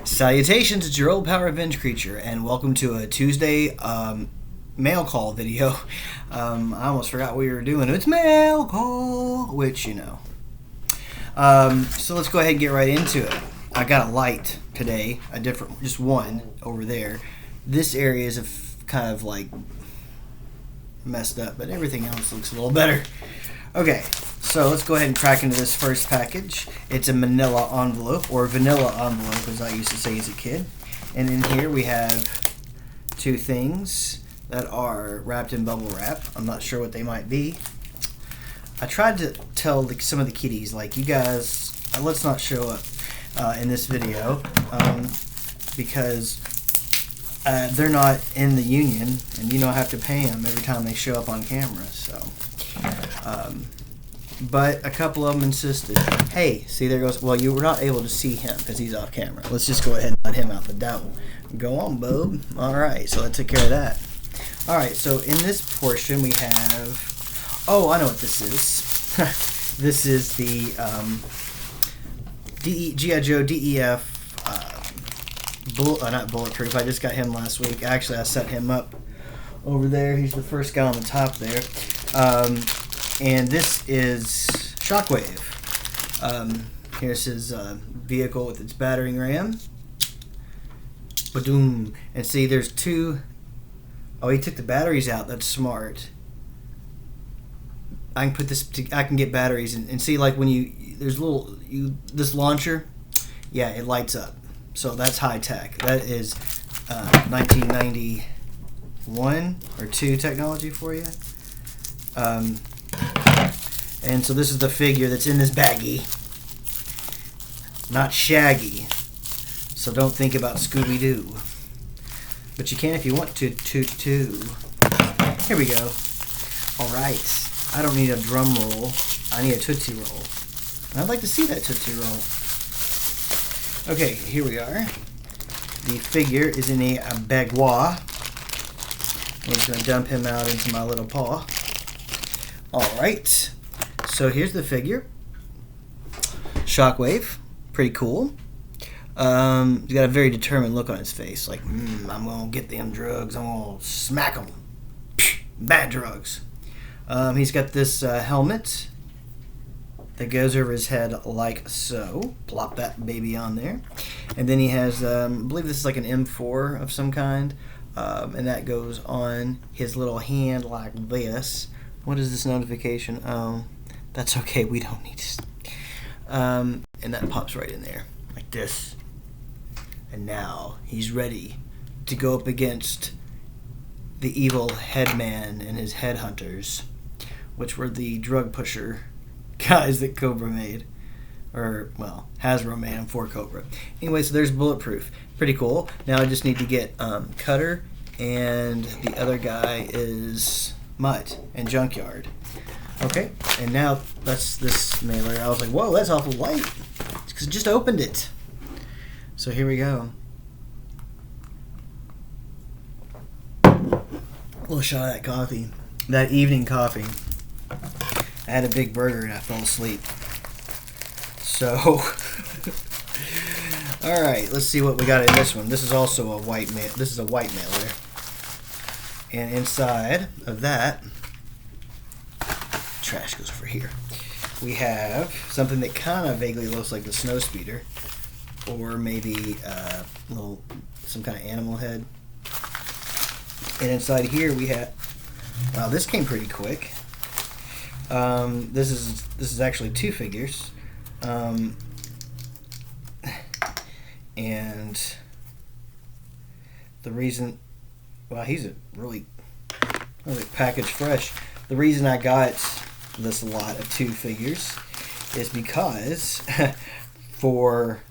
Salutations, it's your old Power Revenge creature, and welcome to a Tuesday mail call video. I almost forgot what we were doing. It's mail call, which you know. So let's go ahead and get right into it. I got a light today, just one over there. This area is kind of like messed up, but everything else looks a little better. Okay, so let's go ahead and crack into this first package. It's a manila envelope, or vanilla envelope as I used to say as a kid. And in here we have two things that are wrapped in bubble wrap. I'm not sure what they might be. I tried to tell some of the kiddies, like, you guys, let's not show up in this video because they're not in the union, and you don't have to pay them every time they show up on camera. So, but a couple of them insisted, hey, see, there goes, well, you were not able to see him because he's off camera. Let's just go ahead and let him out the door. Go on, bub. All right, so that took care of that. All right, so in this portion we have, oh, I know what this is. This is the G.I. Joe DEF, not bulletproof. I just got him last week. Actually, I set him up over there. He's the first guy on the top there. And this is Shockwave. Here's his vehicle with its battering ram. Ba-doom. And see, there's two. Oh, he took the batteries out. That's smart. I can put this. I can get batteries and see, like, when there's this launcher. Yeah, it lights up. So that's high tech. That is 1991 or 2 technology for you. And so this is the figure that's in this baggie. Not Shaggy. So don't think about Scooby-Doo. But you can if you want to. Here we go. Alright. I don't need a drum roll. I need a Tootsie Roll. And I'd like to see that Tootsie Roll. Okay, here we are. The figure is in a bagoie. I'm just going to dump him out into my little paw. Alright. So here's the figure. Shockwave. Pretty cool. He's got a very determined look on his face. Like, I'm going to get them drugs. I'm going to smack them. Bad drugs. He's got this helmet that goes over his head like so. Plop that baby on there. And then he has, I believe this is like an M4 of some kind. And that goes on his little hand like this. What is this notification? Oh, that's okay. We don't need to. And that pops right in there like this. And now he's ready to go up against the evil headman and his headhunters, which were the drug pusher guys that Cobra made. Or, well, Hasbro made them for Cobra. Anyway, so there's Bulletproof. Pretty cool. Now I just need to get Cutter, and the other guy is Mutt and Junkyard. Okay, and now that's this mailer. I was like, whoa, that's awful light. It's because I just opened it. So here we go. A little shot of that coffee. That evening coffee. I had a big burger and I fell asleep. So, all right, let's see what we got in this one. This is also a white mail. This is a white mailer, and inside of that, trash goes over here. We have something that kind of vaguely looks like the snow speeder, or maybe some kind of animal head. And inside here we have. Wow, this came pretty quick. This is actually 2 figures. And the reason, well, he's a really packaged fresh. The reason I got this lot of 2 figures is because for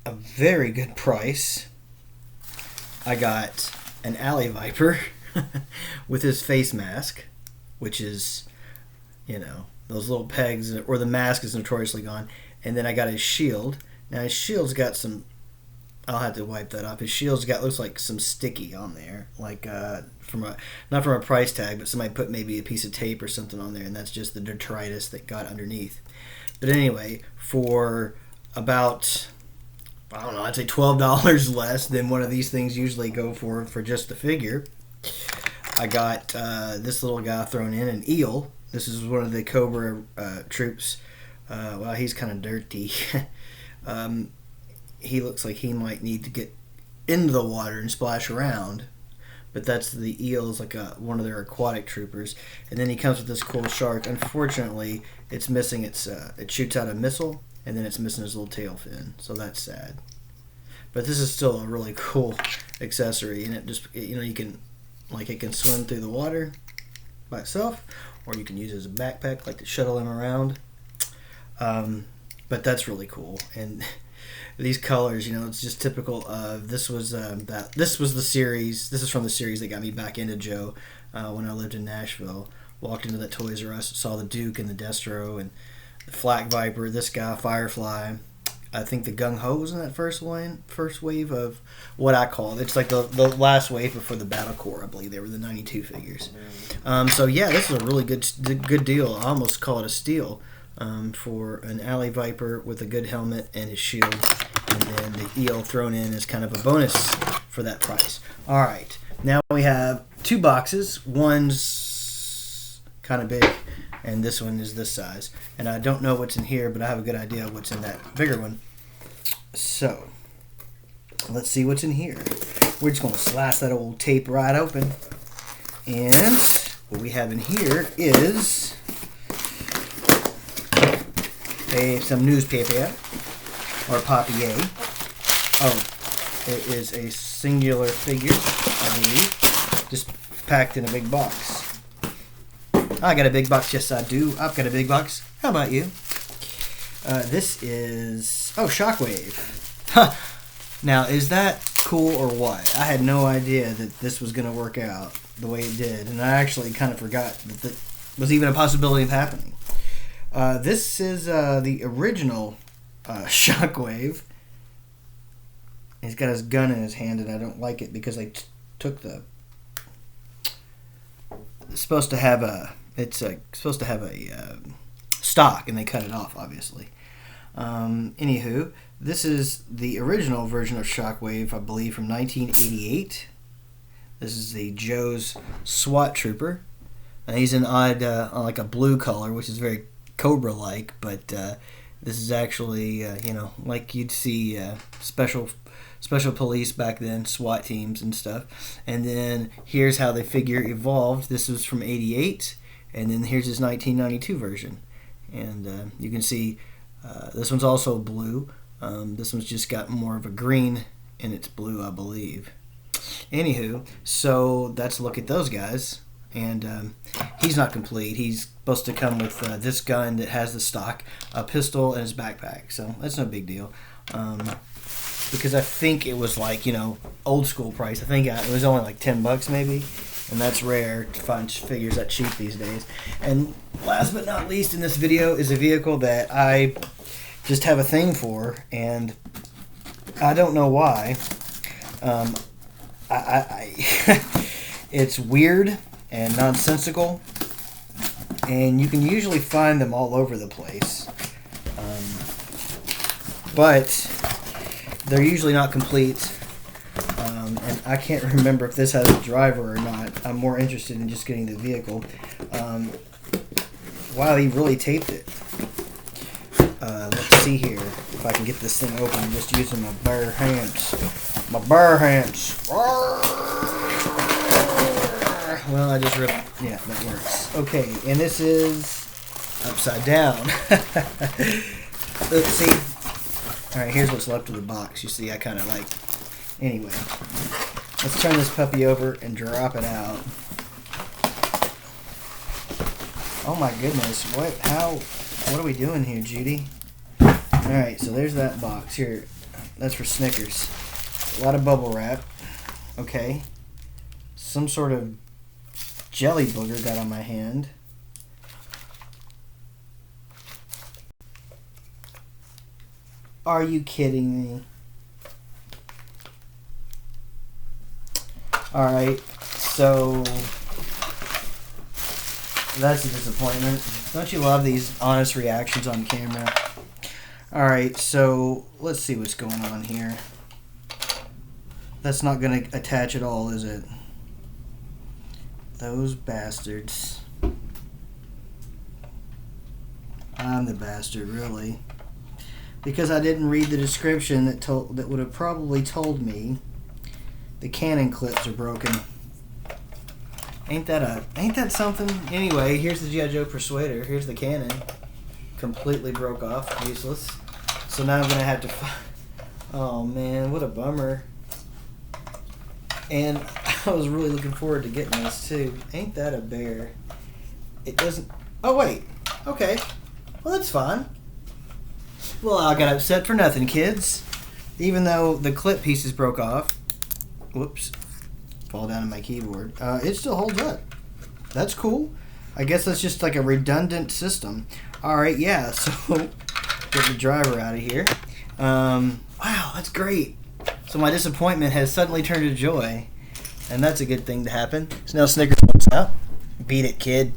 a very good price, I got an Alley Viper with his face mask, which is, those little pegs, or the mask is notoriously gone. And then I got his shield. Now his shield's got some, I'll have to wipe that off. His shield's looks like some sticky on there, like not from a price tag, but somebody put maybe a piece of tape or something on there, and that's just the detritus that got underneath. But anyway, for about I don't know, I'd say $12 less than one of these things usually go for just the figure. I got this little guy thrown in, an eel. This is one of the Cobra troops. Wow, he's kind of dirty. He looks like he might need to get into the water and splash around. But that's the eel, is like one of their aquatic troopers. And then he comes with this cool shark. Unfortunately, it's missing its. It shoots out a missile, and then it's missing his little tail fin. So that's sad. But this is still a really cool accessory, and it just you can, like, it can swim through the water by itself, or you can use it as a backpack, like to shuttle him around. But that's really cool, and these colors, it's just typical of this was the series. This is from the series that got me back into Joe when I lived in Nashville. Walked into that Toys R Us, saw the Duke and the Destro and the Flak Viper. This guy, Firefly. I think the Gung Ho was in that first wave of what I call it. It's like the last wave before the Battle Corps. I believe they were the '92 figures. So yeah, this is a really good deal. I almost call it a steal for an Alley Viper with a good helmet and his shield, and then the eel thrown in as kind of a bonus for that price. All right, now we have two boxes. One's kind of big, and this one is this size. And I don't know what's in here, but I have a good idea of what's in that bigger one. So, let's see what's in here. We're just going to slice that old tape right open. And what we have in here is some newspaper, or papier. Oh, it is a singular figure, I believe, just packed in a big box. I got a big box. Yes, I do. I've got a big box. How about you? This is... Oh, Shockwave. Huh. Now, is that cool or what? I had no idea that this was going to work out the way it did. And I actually kind of forgot that that was even a possibility of happening. This is the original Shockwave. He's got his gun in his hand, and I don't like it because I took the... It's supposed to have a... stock, and they cut it off, obviously. Anywho, this is the original version of Shockwave, I believe, from 1988. This is the Joe's SWAT Trooper. And he's an odd, like a blue color, which is very Cobra-like, but this is actually, like you'd see special police back then, SWAT teams and stuff. And then here's how the figure evolved. This was from 88. And then here's his 1992 version. And you can see this one's also blue. This one's just got more of a green in its blue, I believe. Anywho, so that's a look at those guys. And he's not complete. He's supposed to come with this gun that has the stock, a pistol, and his backpack. So that's no big deal. Because I think it was like, old school price. I think it was only like $10 maybe. And that's rare to find figures that cheap these days. And last but not least in this video is a vehicle that I just have a thing for, and I don't know why. It's weird and nonsensical, and you can usually find them all over the place. But they're usually not complete. And I can't remember if this has a driver or not. I'm more interested in just getting the vehicle. Wow, he really taped it. Let's see here if I can get this thing open just using my bare hands. My bare hands. Well, I just ripped. Yeah, that works. Okay, and this is upside down. Let's see. All right, here's what's left of the box. You see, I kind of like... Anyway, let's turn this puppy over and drop it out. Oh my goodness, what are we doing here, Judy? Alright, so there's that box. Here, that's for Snickers. A lot of bubble wrap. Okay. Some sort of jelly booger got on my hand. Are you kidding me? Alright, so that's a disappointment. Don't you love these honest reactions on camera? Alright, so let's see what's going on here. That's not going to attach at all, is it? Those bastards. I'm the bastard, really. Because I didn't read the description that would have probably told me the cannon clips are broken. Ain't that something? Anyway, here's the G.I. Joe Persuader. Here's the cannon. Completely broke off. Useless. So now I'm going to have to... Oh, man. What a bummer. And I was really looking forward to getting this, too. Ain't that a bear? It doesn't... Oh, wait. Okay. Well, that's fine. Well, I got upset for nothing, kids. Even though the clip pieces broke off. Whoops. Fall down on my keyboard. It still holds up. That's cool. I guess that's just like a redundant system. Alright, yeah, so get the driver out of here. Wow, that's great. So my disappointment has suddenly turned to joy. And that's a good thing to happen. So now Snickers comes out. Beat it, kid.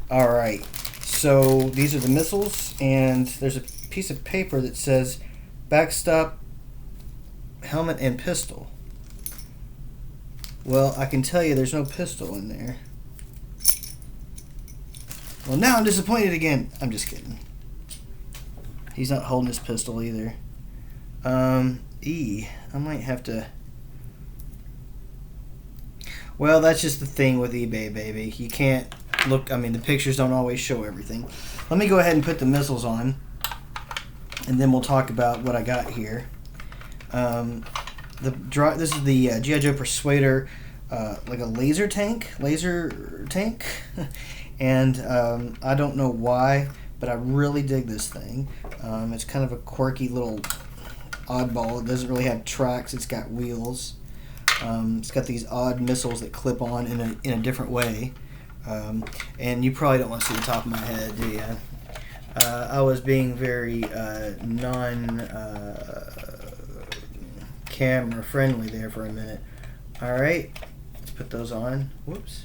Alright, so these are the missiles, and there's a piece of paper that says backstop, helmet, and pistol. Well, I can tell you there's no pistol in there. Well, now I'm disappointed again. I'm just kidding. He's not holding his pistol either. I might have to... Well, that's just the thing with eBay, baby. You can't look... I mean, the pictures don't always show everything. Let me go ahead and put the missiles on, and then we'll talk about what I got here. This is the G.I. Joe Persuader, like a laser tank, and I don't know why, but I really dig this thing. It's kind of a quirky little oddball. It doesn't really have tracks. It's got wheels. It's got these odd missiles that clip on in a different way. And you probably don't want to see the top of my head, do you? I was being very camera friendly there for a minute. Alright, let's put those on. Whoops.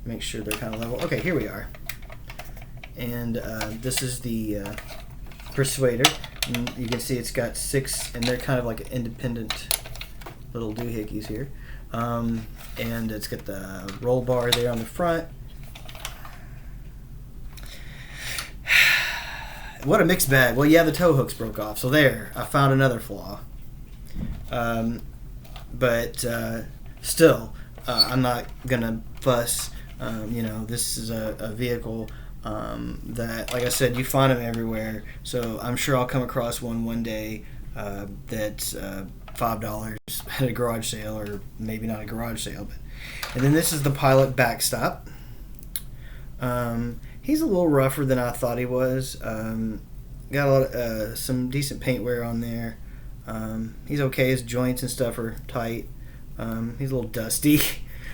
Make sure they're kind of level. Okay, here we are. And this is the Persuader. And you can see it's got 6, and they're kind of like independent little doohickeys here. And it's got the roll bar there on the front. What a mixed bag. Well, yeah, the tow hooks broke off. So there, I found another flaw. But still, I'm not gonna fuss. This is a vehicle that, like I said, you find them everywhere. So I'm sure I'll come across one day that's $5 at a garage sale, or maybe not a garage sale. And then this is the Pilot backstop. He's a little rougher than I thought he was. Got a lot some decent paint wear on there. He's okay. His joints and stuff are tight. He's a little dusty.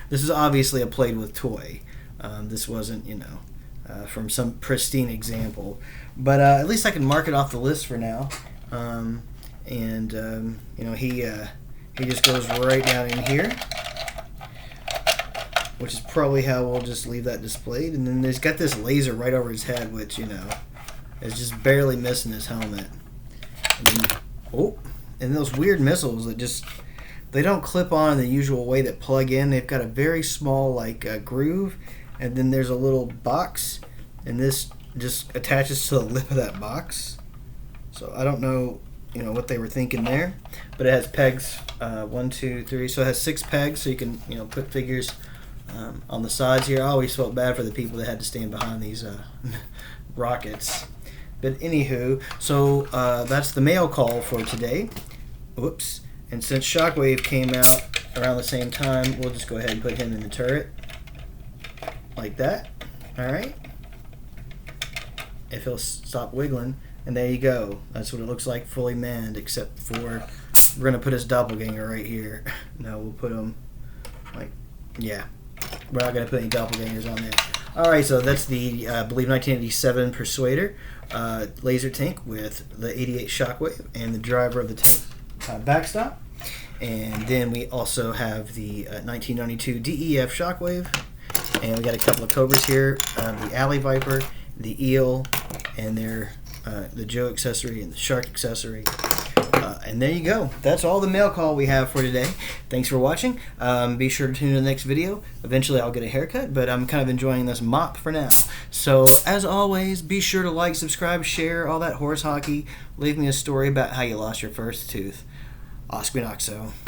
This is obviously a played with toy. This wasn't, from some pristine example. But at least I can mark it off the list for now. He just goes right down in here, which is probably how we'll just leave that displayed. And then he's got this laser right over his head, which, is just barely missing his helmet. And those weird missiles that they don't clip on in the usual way that plug in. They've got a very small, groove, and then there's a little box, and this just attaches to the lip of that box. So I don't know, what they were thinking there. But it has pegs, 1, 2, 3. So it has 6 pegs, so you can, put figures on the sides here. I always felt bad for the people that had to stand behind these rockets. But anywho, so that's the mail call for today. Whoops. And since Shockwave came out around the same time, we'll just go ahead and put him in the turret. Like that. Alright. If he'll stop wiggling. And there you go. That's what it looks like fully manned, except for we're going to put his doppelganger right here. No, we'll put him yeah. We're not going to put any doppelgangers on there. Alright, so that's the, I believe, 1987 Persuader laser tank with the 88 Shockwave and the driver of the tank backstop. And then we also have the 1992 DEF Shockwave. And we got a couple of Cobras here, the Alley Viper, the Eel, and their the Joe accessory and the shark accessory. And there you go. That's all the mail call we have for today. Thanks for watching. Be sure to tune in to the next video. Eventually I'll get a haircut, but I'm kind of enjoying this mop for now. So as always, be sure to like, subscribe, share, all that horse hockey. Leave me a story about how you lost your first tooth. OSQUINOXO.